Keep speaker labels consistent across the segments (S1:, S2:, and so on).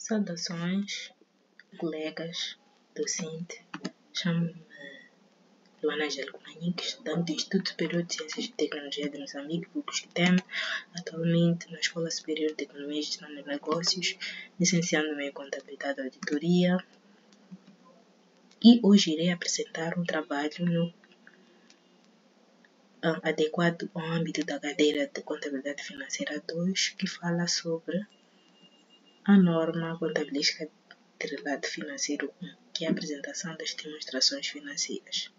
S1: Saudações, colegas, docente. Chamo-me Luana Angélico Manhinque, estudante do Instituto Superior de Ciências e Tecnologia de Moçambique, PUC-STEM, atualmente na Escola Superior de Economia e Gestão de Negócios, licenciando-me em Contabilidade e Auditoria. E hoje irei apresentar um trabalho adequado ao âmbito da cadeira de Contabilidade Financeira 2, que fala sobre a norma contabilística de relato financeiro 1, que é a apresentação das demonstrações financeiras.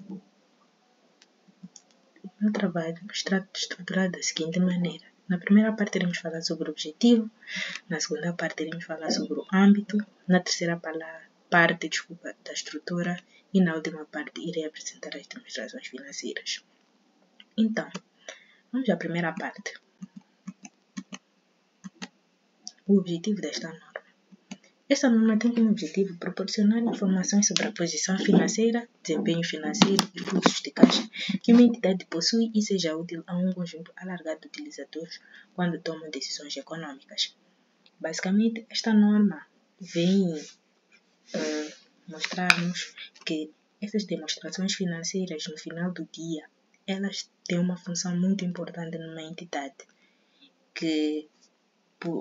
S1: O meu trabalho está estruturado da seguinte maneira. Na primeira parte iremos falar sobre o objetivo, na segunda parte iremos falar sobre o âmbito, na terceira parte da estrutura e na última parte irei apresentar as demonstrações financeiras. Então, vamos à primeira parte. O objetivo desta norma. Esta norma tem como objetivo proporcionar informações sobre a posição financeira, desempenho financeiro e fluxos de caixa que uma entidade possui e seja útil a um conjunto alargado de utilizadores quando tomam decisões econômicas. Basicamente, esta norma vem mostrar-nos que essas demonstrações financeiras, no final do dia, elas têm uma função muito importante numa entidade, que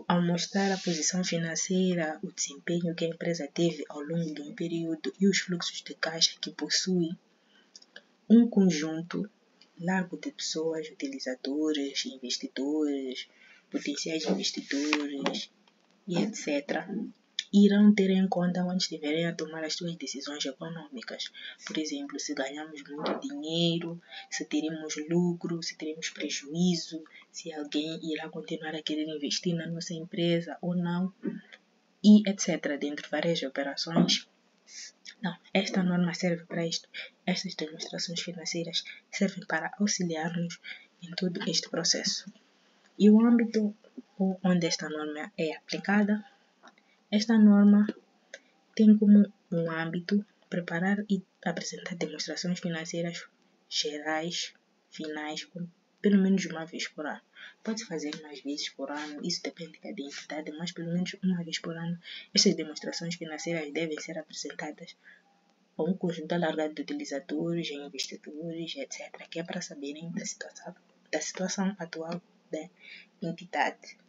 S1: ao mostrar a posição financeira, o desempenho que a empresa teve ao longo de um período e os fluxos de caixa que possui, um conjunto largo de pessoas, utilizadores, investidores, potenciais investidores e etc., irão ter em conta quando estiverem a tomar as suas decisões econômicas. Por exemplo, se ganhamos muito dinheiro, se teremos lucro, se teremos prejuízo, se alguém irá continuar a querer investir na nossa empresa ou não, e etc. Dentre várias operações. Não, esta norma serve para isto. Estas demonstrações financeiras servem para auxiliar-nos em todo este processo. E o âmbito onde esta norma é aplicada. Esta norma tem como um âmbito preparar e apresentar demonstrações financeiras gerais, finais, pelo menos uma vez por ano. Pode fazer mais vezes por ano, isso depende de cada entidade, mas pelo menos uma vez por ano. Estas demonstrações financeiras devem ser apresentadas a um conjunto alargado de utilizadores, investidores, etc., que é para saberem da situação atual da entidade.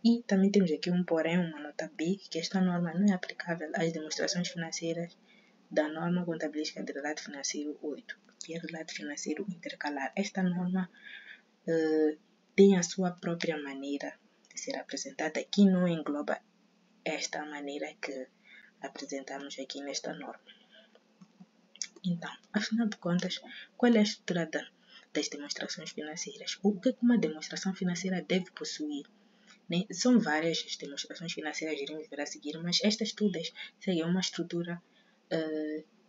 S1: E também temos aqui um porém, uma nota B, que esta norma não é aplicável às demonstrações financeiras da norma contabilística de relato financeiro 8, que é relato financeiro intercalar. Esta norma tem a sua própria maneira de ser apresentada, que não engloba esta maneira que apresentamos aqui nesta norma. Então, afinal de contas, qual é a estrutura das demonstrações financeiras? O que uma demonstração financeira deve possuir? São várias as demonstrações financeiras que iremos ver a seguir, mas estas todas seguem uma estrutura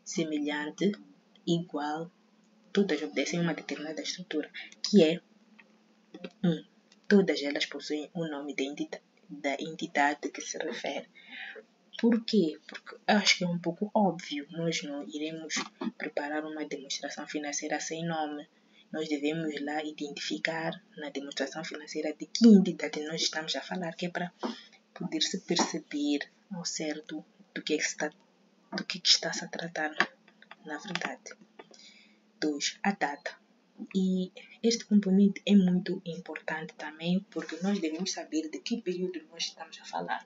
S1: semelhante, igual, todas obedecem a uma determinada estrutura, que é todas elas possuem o nome da entidade que se refere. Por quê? Porque acho que é um pouco óbvio, nós não iremos preparar uma demonstração financeira sem nome. Nós devemos lá identificar na demonstração financeira de que entidade nós estamos a falar, que é para poder se perceber ao certo do que está se a tratar na verdade. 2. A data. E este componente é muito importante também, porque nós devemos saber de que período nós estamos a falar.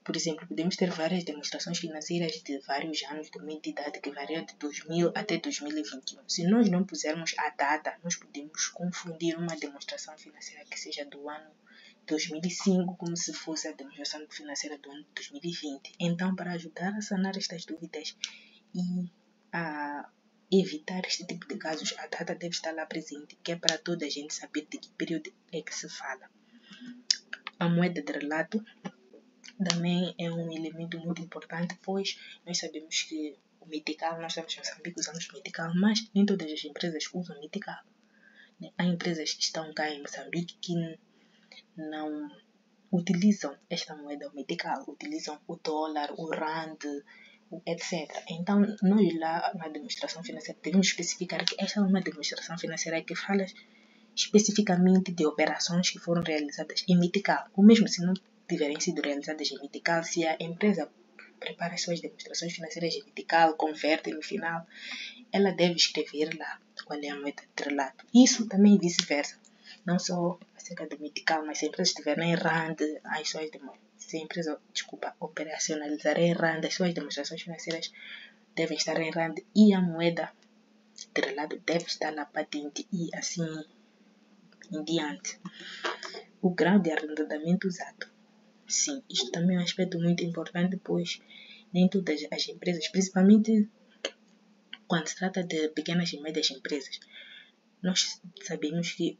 S1: Por exemplo, podemos ter várias demonstrações financeiras de vários anos de uma entidade que varia de 2000 até 2021. Se nós não pusermos a data, nós podemos confundir uma demonstração financeira que seja do ano 2005 como se fosse a demonstração financeira do ano 2020. Então, para ajudar a sanar estas dúvidas e a evitar este tipo de casos, a data deve estar lá presente, que é para toda a gente saber de que período é que se fala. A moeda de relato também é um elemento muito importante, pois nós sabemos que o Metical, nós estamos em Moçambique, usamos Metical, mas nem todas as empresas usam Metical. Há empresas que estão cá em Moçambique que não utilizam esta moeda Metical, utilizam o dólar, o rand, etc. Então, nós lá na demonstração financeira devemos especificar que esta é uma demonstração financeira que fala especificamente de operações que foram realizadas em Mitical, ou mesmo se não tiverem sido realizadas em Mitical, se a empresa prepara as suas demonstrações financeiras em Mitical, converte no final, ela deve escrever lá qual é a moeda de relato. Isso também vice-versa. Não só acerca do Mitical, mas se a empresa estiver em RAND, se a empresa, operacionalizar em RAND, as suas demonstrações financeiras devem estar em RAND e a moeda de relato deve estar na patente e assim em diante. O grau de arredondamento usado. Sim, isto também é um aspecto muito importante, pois nem todas as empresas, principalmente quando se trata de pequenas e médias empresas, nós sabemos que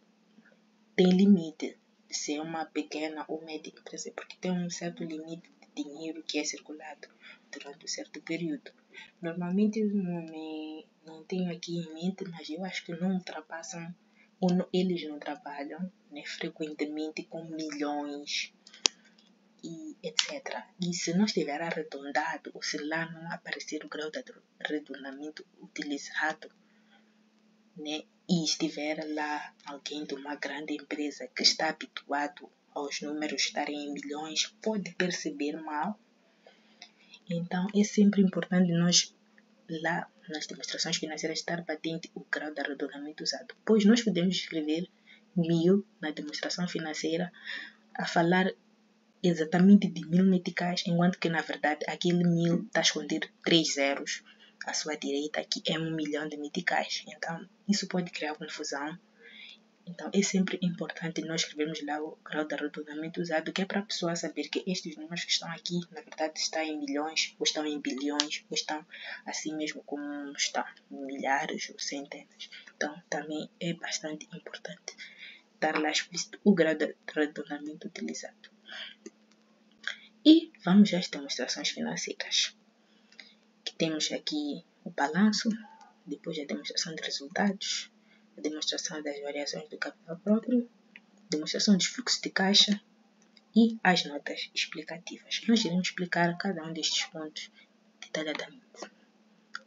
S1: tem limite de ser uma pequena ou média empresa, porque tem um certo limite de dinheiro que é circulado durante um certo período. Normalmente eu não tenho aqui em mente, mas eu acho que não ultrapassam, ou não, eles não trabalham frequentemente com milhões e etc. E se não estiver arredondado, ou se lá não aparecer o grau de arredondamento utilizado, e estiver lá alguém de uma grande empresa que está habituado aos números estarem em milhões, pode perceber mal. Então, é sempre importante nós, lá nas demonstrações financeiras, estar patente o grau de arredondamento usado. Pois nós podemos escrever 1000 na demonstração financeira a falar exatamente de 1000 meticais, enquanto que, na verdade, aquele 1000 está escondido 3 zeros à sua direita, que é 1 milhão de meticais. Então, isso pode criar confusão. Então, é sempre importante nós escrevermos lá o grau de arredondamento usado, que é para a pessoa saber que estes números que estão aqui, na verdade, estão em milhões, ou estão em bilhões, ou estão assim mesmo como estão, em milhares ou centenas. Então, também é bastante importante dar lá explícito o grau de arredondamento utilizado. E vamos às demonstrações financeiras. Que temos aqui o balanço, depois a demonstração de resultados, a demonstração das variações do capital próprio, demonstração dos fluxos de caixa e as notas explicativas. Nós iremos explicar cada um destes pontos detalhadamente.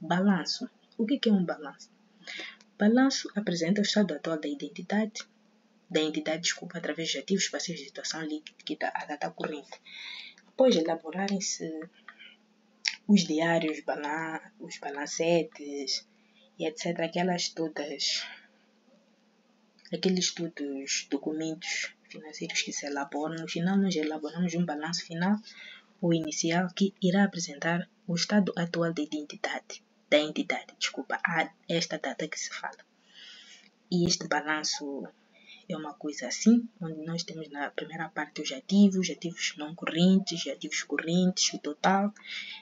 S1: Balanço. O que é um balanço? Balanço apresenta o estado atual da entidade, através de ativos, passivos de situação líquida à data corrente. Após elaborarem-se os diários, os balancetes e etc. Aqueles documentos financeiros que se elaboram, no final nós elaboramos um balanço final ou inicial que irá apresentar o estado atual da entidade, a esta data que se fala. E este balanço é uma coisa assim, onde nós temos na primeira parte os ativos não correntes, ativos correntes, o total.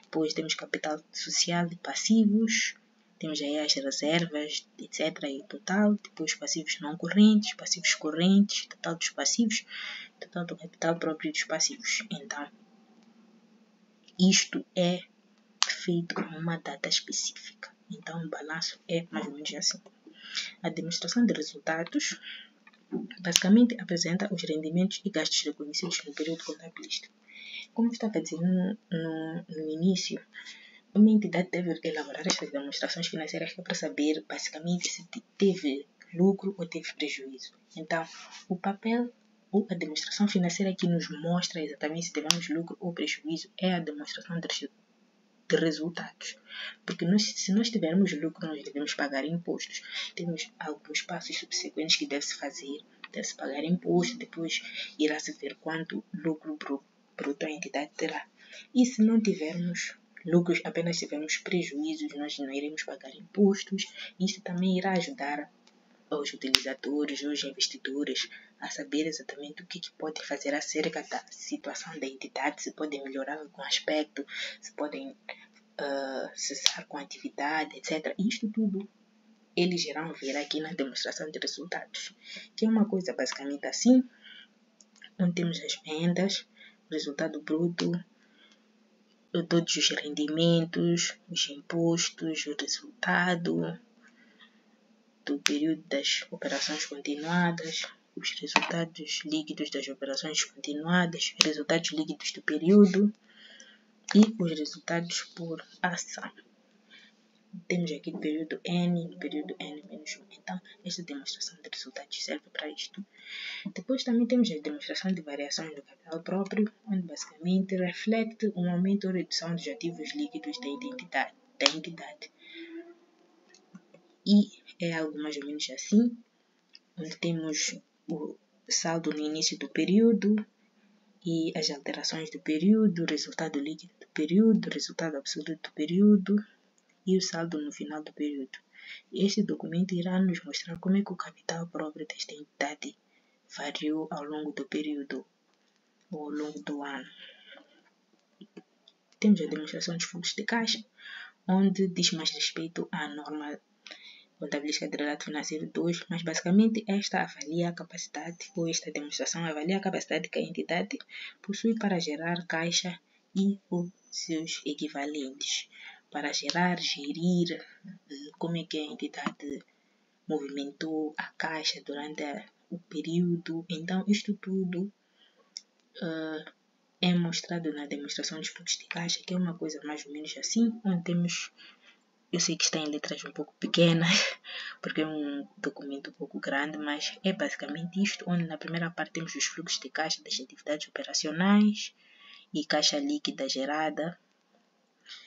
S1: Depois temos capital social e passivos. Temos aí as reservas, etc. e o total. Depois passivos não correntes, passivos correntes, total dos passivos, total do capital próprio dos passivos. Então, isto é feito com uma data específica. Então, o balanço é mais ou menos assim. A demonstração de resultados basicamente apresenta os rendimentos e gastos reconhecidos no período contabilístico. Como estava a dizer no início, uma entidade deve elaborar estas demonstrações financeiras para saber basicamente se teve lucro ou teve prejuízo. Então, o papel ou a demonstração financeira que nos mostra exatamente se tivemos lucro ou prejuízo é a demonstração de resultados. Porque se nós tivermos lucro, nós devemos pagar impostos. Temos alguns passos subsequentes que deve-se fazer. Deve-se pagar imposto, depois irá-se ver quanto lucro bruto a entidade terá. E se não tivermos lucros, apenas tivermos prejuízos, nós não iremos pagar impostos. Isso também irá ajudar os utilizadores, os investidores a saber exatamente o que podem fazer acerca da situação da entidade, se podem melhorar algum aspecto, se podem cessar com a atividade, etc. Isto tudo eles irão ver aqui na demonstração de resultados, que é uma coisa basicamente assim, onde temos as vendas, o resultado bruto, todos os rendimentos, os impostos, o resultado do período das operações continuadas, os resultados líquidos das operações continuadas, os resultados líquidos do período e os resultados por ação. temos aqui do período N e do período N-1. Então, esta demonstração de resultados serve para isto. Depois também temos a demonstração de variações do capital próprio, onde basicamente reflete um aumento ou redução dos ativos líquidos da entidade. E é algo mais ou menos assim, onde temos o saldo no início do período e as alterações do período, o resultado líquido do período, o resultado absoluto do período e o saldo no final do período. Este documento irá nos mostrar como é que o capital próprio desta entidade variou ao longo do período ou ao longo do ano. Temos a demonstração dos fluxos de caixa, onde diz mais respeito à norma contabilística de relato financeiro 2, mas basicamente esta avalia a capacidade, ou esta demonstração avalia a capacidade que a entidade possui para gerar caixa e os seus equivalentes, para gerir como é que a entidade movimentou a caixa durante o período. Então, isto tudo é mostrado na demonstração dos fluxos de caixa, que é uma coisa mais ou menos assim, onde temos, eu sei que está em letras um pouco pequenas, porque é um documento um pouco grande, mas é basicamente isto, onde na primeira parte temos os fluxos de caixa das atividades operacionais e caixa líquida gerada.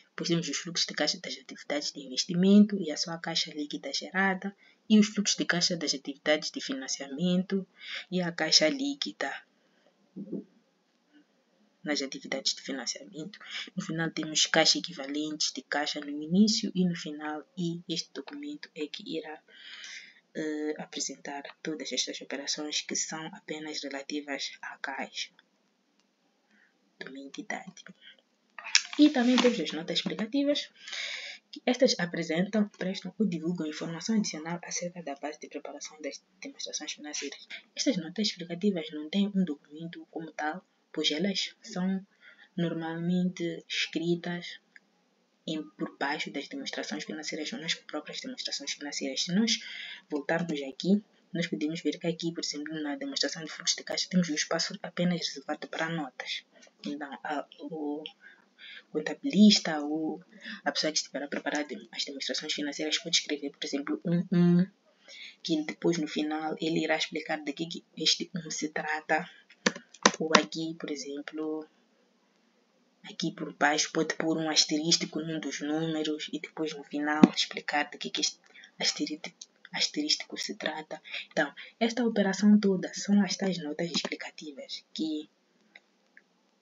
S1: Depois temos os fluxos de caixa das atividades de investimento e a sua caixa líquida gerada, e os fluxos de caixa das atividades de financiamento e a caixa líquida nas atividades de financiamento. No final temos caixa equivalentes de caixa no início e no final, e este documento é que irá apresentar todas estas operações que são apenas relativas à caixa de uma entidade. E também temos as notas explicativas, que estas apresentam, prestam ou divulgam informação adicional acerca da base de preparação das demonstrações financeiras. Estas notas explicativas não têm um documento como tal, pois elas são normalmente escritas por baixo das demonstrações financeiras ou nas próprias demonstrações financeiras. Se nós voltarmos aqui, nós podemos ver que aqui, por exemplo, na demonstração de fluxo de caixa, temos um espaço apenas reservado para notas. Então, o contabilista ou a pessoa que estiver a preparar as demonstrações financeiras pode escrever, por exemplo, que depois no final ele irá explicar de que este se trata. Ou aqui, por exemplo, aqui por baixo pode pôr um asterístico num dos números e depois no final explicar de que este asterístico se trata. Então, esta operação toda são as tais notas explicativas que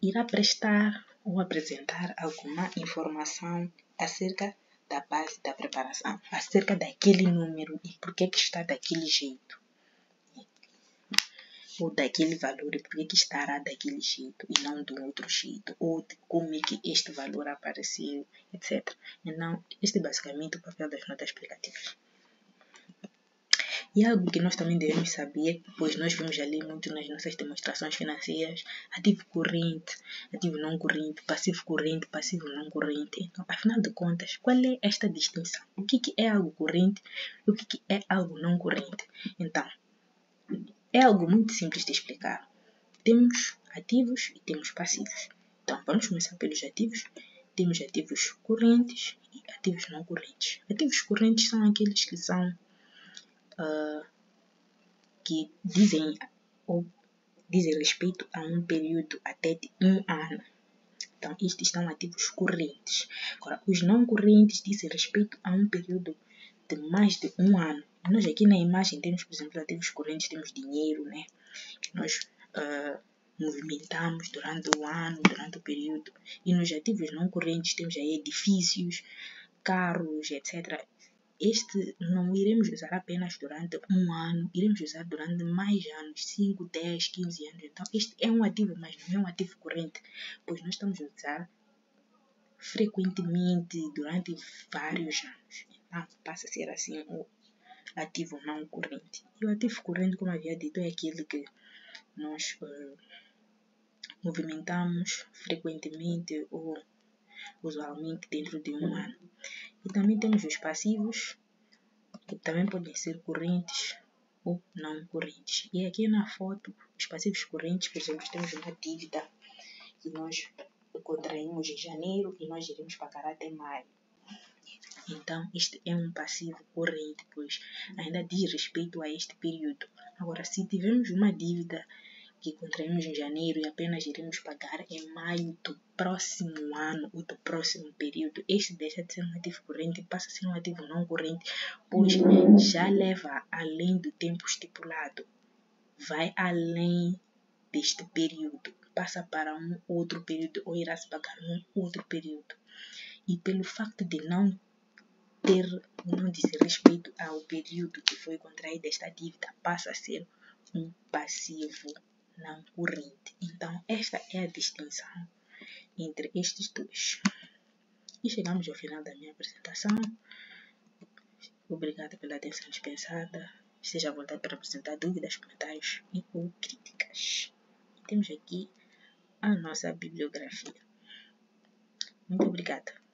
S1: irá prestar ou apresentar alguma informação acerca da base da preparação, acerca daquele número e por que está daquele jeito, ou daquele valor e por que estará daquele jeito e não do outro jeito, ou de como é que este valor apareceu, etc. Então, este é basicamente o papel das notas explicativas. E algo que nós também devemos saber, pois nós vimos ali muito nas nossas demonstrações financeiras, ativo corrente, ativo não corrente, passivo não corrente. Então, afinal de contas, qual é esta distinção? O que é algo corrente e o que é algo não corrente? Então, é algo muito simples de explicar. Temos ativos e temos passivos. Então, vamos começar pelos ativos. Temos ativos correntes e ativos não correntes. Ativos correntes são aqueles que são que dizem respeito a um período até de 1 ano. Então, estes são ativos correntes. Agora, os não correntes dizem respeito a um período de mais de 1 ano. Nós aqui na imagem temos, por exemplo, ativos correntes, temos dinheiro, né? Que nós movimentamos durante o ano, durante o período. E nos ativos não correntes temos aí edifícios, carros, etc. Este não iremos usar apenas durante 1 ano, iremos usar durante mais anos, 5, 10, 15 anos. Então, este é um ativo, mas não é um ativo corrente, pois nós estamos a usar frequentemente durante vários anos. Então, passa a ser assim o ativo não corrente. E o ativo corrente, como havia dito, é aquele que nós movimentamos frequentemente ou usualmente dentro de 1 ano. E também temos os passivos, que também podem ser correntes ou não correntes. E aqui na foto, os passivos correntes, por exemplo, temos uma dívida que nós contraímos em janeiro e nós iremos pagar até maio. Então, este é um passivo corrente, pois ainda diz respeito a este período. Agora, se tivermos uma dívida que contraímos em janeiro e apenas iremos pagar em maio do próximo ano ou do próximo período, este deixa de ser um ativo corrente e passa a ser um ativo não corrente, pois já leva além do tempo estipulado, vai além deste período, passa para um outro período ou irá se pagar num outro período. E pelo facto de não dizer respeito ao período que foi contraída esta dívida, passa a ser um passivo não corrente. Então, esta é a distinção entre estes dois. E chegamos ao final da minha apresentação. Obrigada pela atenção dispensada. Esteja à vontade para apresentar dúvidas, comentários e ou críticas. Temos aqui a nossa bibliografia. Muito obrigada.